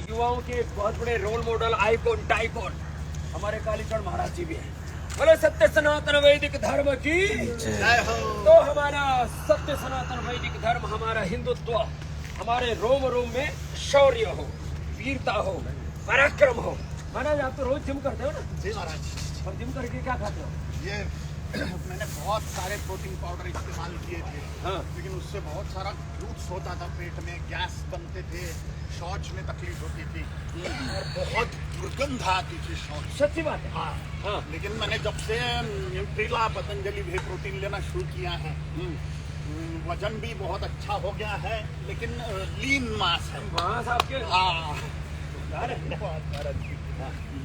युवाओं के बहुत बड़े रोल मॉडल, आइकॉन, टाइकॉन हमारे कालीचरण महाराज जी भी हैं। बोले सत्य सनातन वैदिक धर्म की जय हो। तो हमारा सत्य सनातन वैदिक धर्म, हमारा हिंदुत्व, हमारे रोम रोम में शौर्य हो, वीरता हो, पराक्रम हो। महाराज आप तो रोज जिम करते हो ना? जी महाराज। और जिम करके क्या खाते हो? ये मैंने बहुत सारे प्रोटीन पाउडर इस्तेमाल किए थे। हाँ। लेकिन उससे बहुत सारा फ्रूट्स होता था पेट में, गैस बनते थे, शौच में तकलीफ होती थी और बहुत दुर्गंध आती थी शौच। सच्ची बात है। हाँ। हाँ। लेकिन मैंने जब से न्यूट्रिला पतंजलि भी प्रोटीन लेना शुरू किया है, वजन भी बहुत अच्छा हो गया है, लेकिन लीन मास है। मांस आपके हाँ, हाँ।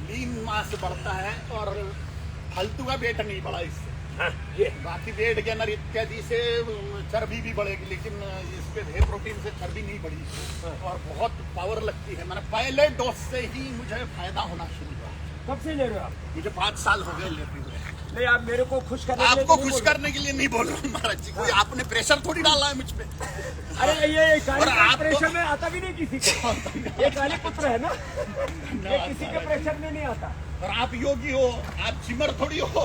लीन मास बढ़ता है और फालतू का वेट नहीं बढ़ा इससे। हाँ, ये बाकी वेट गेनर इत्यादि से चर्बी भी बढ़ेगी, लेकिन इस पे वे प्रोटीन से चर्बी नहीं बढ़ी और बहुत पावर लगती है। मैंने पहले डोज से ही मुझे फायदा होना शुरू हुआ। कब से ले रहे हो आप? मुझे 5 साल हो गए लेते हुए। नहीं, आप मेरे को खुश करने के लिए आपको नहीं खुश बोल रहे। करने के लिए नहीं बोल रहा हूँ महाराज जी, कोई आपने प्रेशर थोड़ी डाला है मुझ पे। अरे ये और आप प्रेशर में आता भी नहीं किसी को। ये काली पुत्र है ना, ये किसी के प्रेशर में नहीं आता। और आप योगी हो, आप जिमर थोड़ी हो।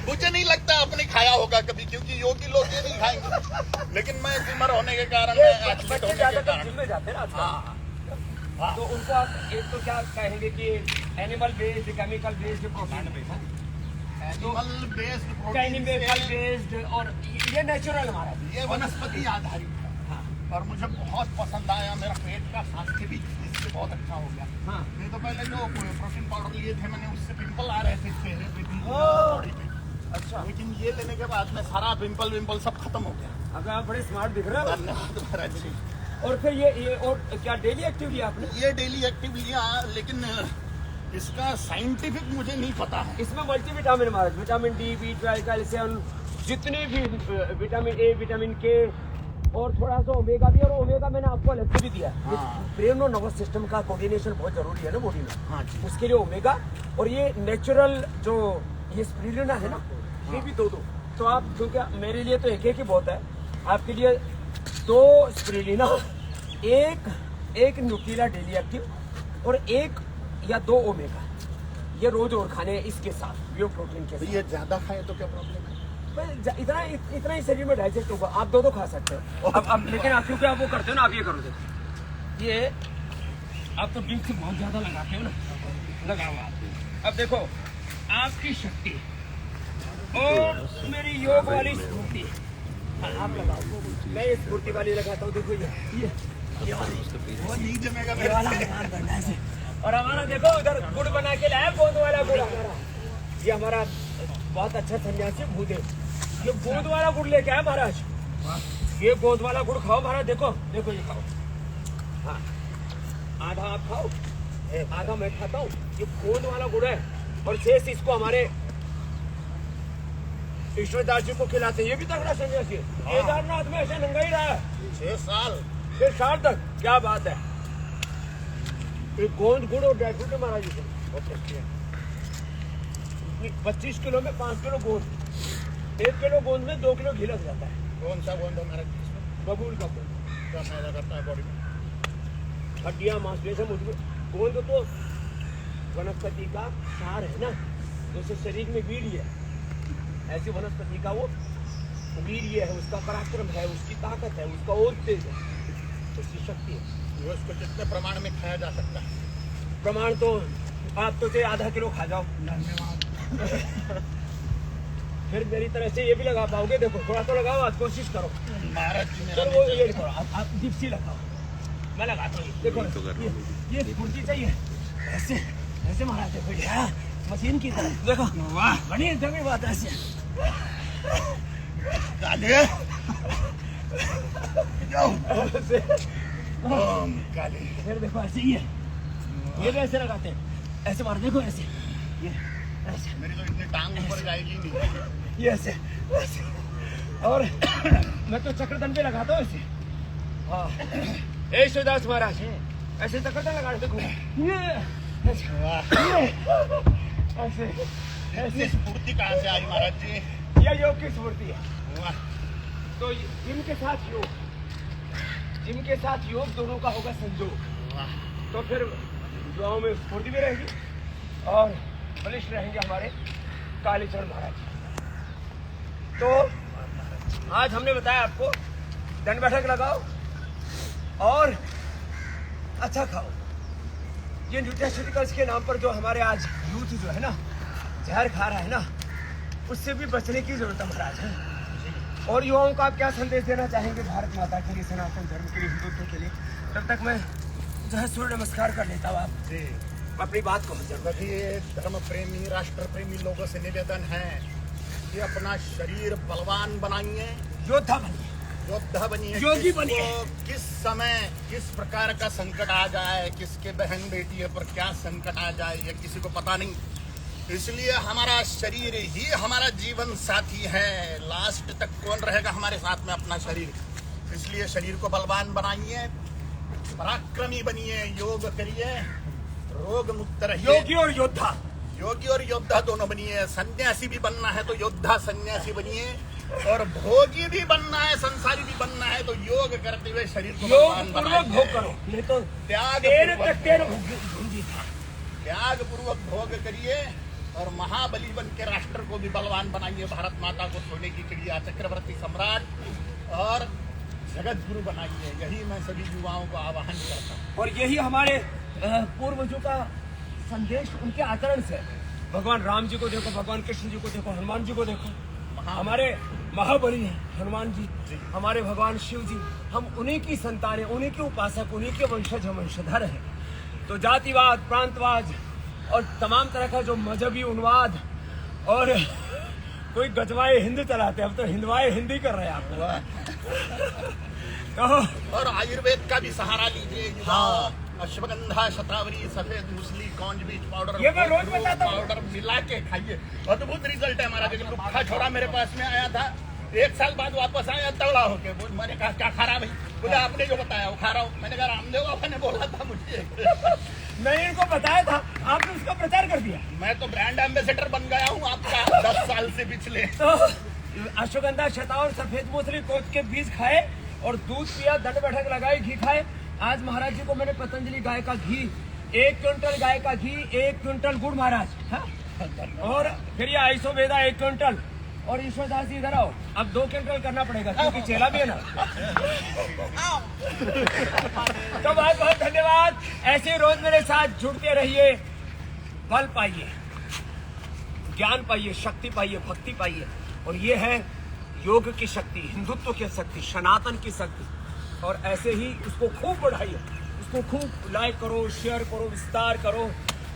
मुझे नहीं लगता आपने खाया होगा कभी, क्योंकि योगी लोग ये नहीं खाएंगे। लेकिन मैं जिमर होने के कारण, एथलीट बच्चे होने के ज्यादातर कारण। जिम में जाते हैं ना आजकल। हाँ। तो उनको आप एक तो क्या कहेंगे कि animal based, chemical based, protein based, animal based chemical based, और ये नेचुरल हमारा ये वनस्पति आधारित है। हाँ। और मुझे बहुत पसंद आया। मेरा पेट का स्वास्थ्य भी इससे बहुत अच्छा हो गया। हाँ। नहीं तो पहले जो प्रोटीन पाउडर लिए थे मैंने, उससे पिंपल आ रहे थे चेहरे पे भी, ओह। बॉडी पे। अच्छा, लेकिन ये लेने के बाद में सारा पिंपल सब खत्म हो गया। अब आप बड़े स्मार्ट दिख रहे हो। धन्यवाद महाराज जी। और फिर ये और क्या डेली एक्टिव लिया आपने? ये डेली एक्टिव लिया, लेकिन इसका साइंटिफिक मुझे नहीं पता है। इसमें मल्टीविटामिन महाराज, विटामिन डी, B12, कैल्शियम, जितने भी विटामिन ए, विटामिन के, और थोड़ा सा ओमेगा भी। और ओमेगा मैंने आपको अलग से भी दिया है। हाँ। ब्रेन और नर्वस सिस्टम का कोऑर्डिनेशन बहुत जरूरी है ना बॉडी में। हाँ जी। उसके लिए ओमेगा, और ये नेचुरल जो ये स्पिरुलिना है ना, ये भी 2-2। तो आप, क्योंकि मेरे लिए तो एक ही बहुत है, आपके लिए 2 स्पिरुलिना, एक न्यूट्रिला डेली एक्टिव, और 1 या 2 ओमेगा, ये रोज और खाने हैं इसके साथ, यो प्रोटीन के तो साथ। ये ज्यादा खाए तो क्या प्रॉब्लम है? इतना ही शरीर में डाइजेस्ट होगा। आप 2 खा सकते हो। अब लेकिन आप, क्योंकि आप वो करते हो ना, आप ये करो, देखो ये आप तो ड्रिंक से बहुत ज्यादा लगाते हो ना, लगाओ आप। अब देखो आपकी शक्ति और मेरी योग वाली स्फूर्ति, आप लगाओ। मैं ये स्फूर्ति वाली लगाता हूँ। देखो ये वाली, वो नहीं जमेगा ये मेरे वाला से। हमारा बनना है। और हमारा देखो उधर गुड़ बना के लाया, गोंद वाला गुड़ हमारा। ये हमारा बहुत अच्छा सन्यासी भूदेव, ये गोंद वाला गुड़ लेके आया महाराज। ये गोंद वाला गुड़ खाओ महाराज। देखो देखो, ये खाओ। हाँ, आधा आप खाओ, आधा मैं खाता हूँ। ये गोंद वाला गुड़ है, और शेष इसको हमारे ईश्वरदास जी को खिलाते हैं। ये भी तगड़ा सन्यासी है। केदारनाथ में ऐसे नंगा ही रहा है 6 साल। 6 साल तक। क्या बात है। ये गोंद गुड़ और ड्राई फ्रूट है महाराज जी, बहुत टेस्टी है। 25 किलो में 5 किलो गोंद, 1 किलो गोंद में 2 किलो घी लग जाता है। कौन सा गोंद है महाराज जी इसमें? बबूल का गोंद, क्या फायदा करता है बॉडी में? हड्डियां, मांसपेशियां मजबूत। गोंद तो वनस्पति का सार है ना, जैसे शरीर में वीर्य है, ऐसी वनस्पति का वो वीर्य है, उसका पराक्रम है, उसकी ताकत है, उसका और तेज है, उसकी शक्ति है। वो इसको कितने प्रमाण में खाया जा सकता है? प्रमाण तो आप तो चाहे आधा किलो खा जाओ। धन्यवाद। फिर मेरी तरह से ये भी लगा पाओगे। देखो थोड़ा तो लगाओ, आज कोशिश करो। महाराज जी मेरा चलो वो नहीं ये चलेगा। करो, आप डिप्सी लगाओ, मैं लगाता हूँ। देखो ये स्फूर्ति चाहिए, ऐसे ऐसे महाराज। देखो ये मशीन की तरह, देखो वाह, बड़ी जमी बात है ऐसे। काले जाओ। ऐसे। ओम काले। फिर देखो ऐसे ही है, ये भी ऐसे लगाते हैं, ऐसे मार। देखो ऐसे, ये ऐसे, मेरी तो इतनी टांग ऊपर जाएगी नहीं। ये ऐसे ऐसे। और मैं तो चक्रदंड पे लगाता हूँ ऐसे। हाँ, ए शिवदास महाराज ऐसे चक्रदंड लगा। देखो ये ऐसे, वाह, ये ऐसे इतनी ऐसे। स्फूर्ति कहाँ से आई महाराज जी? यह योग की स्फूर्ति है। वाह, तो जिम के साथ योग, जिम के साथ योग दोनों का होगा संजोग। वाह। तो फिर युवाओं में स्फूर्ति भी रहेगी और बलिष्ठ रहेंगे हमारे कालीचरण महाराज। तो आज हमने बताया आपको दंड बैठक लगाओ और अच्छा खाओ। ये न्यूट्रास्यूटिकल्स के नाम पर जो हमारे आज यूथ जो है ना जहर खा रहा है ना, उससे भी बचने की जरूरत है महाराज है। और युवाओं को आप क्या संदेश देना चाहेंगे भारत माता के लिए, सनातन धर्म के लिए, हिंदुत्व के लिए? तब तक मैं जो है सूर्य नमस्कार कर लेता हूँ आप अपनी बात को। सभी धर्म प्रेमी राष्ट्र प्रेमी लोगों से निवेदन है कि अपना शरीर बलवान बनाइए, योद्धा बनिए, योद्धा बनिए। योगी बनिए। किस समय किस प्रकार का संकट आ जाए, किसके बहन बेटी पर क्या संकट आ जाए, ये किसी को पता नहीं। इसलिए हमारा शरीर ही हमारा जीवन साथी है। लास्ट तक कौन रहेगा हमारे साथ में? अपना शरीर। इसलिए शरीर को बलवान बनाइए, पराक्रमी बनिए, योग करिए, रोग मुक्त रहिए। योगी और योद्धा, योगी और योद्धा दोनों बनिए। सन्यासी भी बनना है तो योद्धा सन्यासी बनिए, और भोगी भी बनना है, संसारी भी बनना है तो योग करते हुए शरीर को योग पूर्वक भोग करो, नहीं तो त्याग पूर्वक भोग करिए और महाबली बन के राष्ट्र को भी बलवान बनाइए। भारत माता को सोने की चिड़िया, चक्रवर्ती सम्राट और जगत गुरु बनाइए। यही मैं सभी युवाओं को आह्वान करता हूँ। और यही हमारे पूर्वजों का संदेश, उनके आचरण से। भगवान राम जी को देखो, भगवान कृष्ण जी को देखो, हनुमान जी को देखो, हमारे महाबली हैं हनुमान जी, हमारे भगवान शिव जी। हम उन्हीं की संतान हैं, उन्हीं के उपासक, उन्हीं के वंशज, वंशधर हैं। तो जातिवाद, प्रांतवाद और तमाम तरह का जो मजहबी उन्वाद और कोई गजवाए हिंद चलाते हैं, अब तो हिंदवाए हिंदी कर रहे हैं आप। तो और आयुर्वेद का भी सहारा लीजिए। हाँ। अश्वगंधा, शतावरी, सफेद मूसली, कौंज बीज पाउडर, ये मैं रोज बताता हूँ। पाउडर मिला के खाइए। अद्भुत रिजल्ट है हमारा। देखिए लुक्खा छोरा मेरे पास में आया था, 1 साल बाद वापस आया तगड़ा होके। मैंने कहा क्या खा रहा भाई? बोले आपने जो बताया वो खा रहा हूँ। मैंने कहा रामदेव बाबा ने बोला था मुझे। मैंने इनको बताया था, आपने उसका प्रचार कर दिया। मैं तो ब्रांड एम्बेसडर बन गया हूँ आपका 10 साल से पिछले। तो अश्वगंधा, शतावर, सफेद मूसली, कोच के बीज खाए और दूध पिया, दंड बैठक लगाई, घी खाए। आज महाराज जी को मैंने पतंजलि गाय का घी, 1 क्विंटल गाय का घी, 1 क्विंटल गुड़ महाराज, हाँ? और फिर ये आइसोवेदा 1 क्विंटल। और ईश्वरदास जी इधर आओ, अब 2 क्विंटल करना पड़ेगा क्योंकि चेला भी है ना। तो बहुत बहुत धन्यवाद। ऐसे रोज मेरे साथ जुड़ते रहिए, बल पाइए, ज्ञान पाइए, शक्ति पाइए, भक्ति पाइए। और ये है योग की शक्ति, हिंदुत्व की शक्ति, सनातन की शक्ति। और ऐसे ही उसको खूब बढ़ाइए, उसको खूब लाइक करो, शेयर करो, विस्तार करो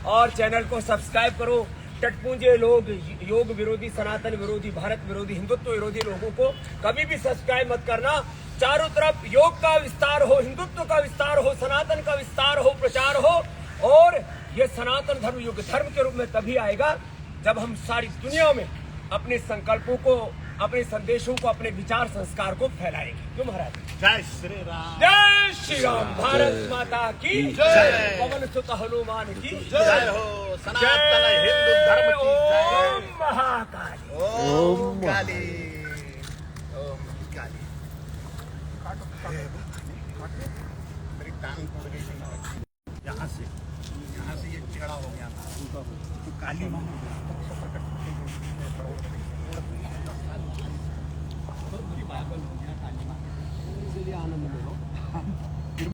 और चैनल को सब्सक्राइब करो। टटपुंजे लोग, योग विरोधी, सनातन विरोधी, भारत विरोधी, हिंदुत्व विरोधी लोगों को कभी भी सब्सक्राइब मत करना। चारों तरफ योग का विस्तार हो, हिंदुत्व का विस्तार हो, सनातन का विस्तार हो, प्रचार हो। और ये सनातन धर्म युग धर्म के रूप में तभी आएगा जब हम सारी दुनिया में अपने संकल्पों को, अपने संदेशों को, अपने विचार संस्कार को फैलाएंगे। क्यों महाराज? जय श्री राम। जय श्री राम। भारत माता की जय। पवन सुत हनुमान की जय हो। सनातन हिंदू धर्म की जय। ओम महाकाली। ओम काली। ओम काली। मेरी टांग टूट गई थी यहाँ से ये टेढ़ा हो गया था। तो काली आनंद में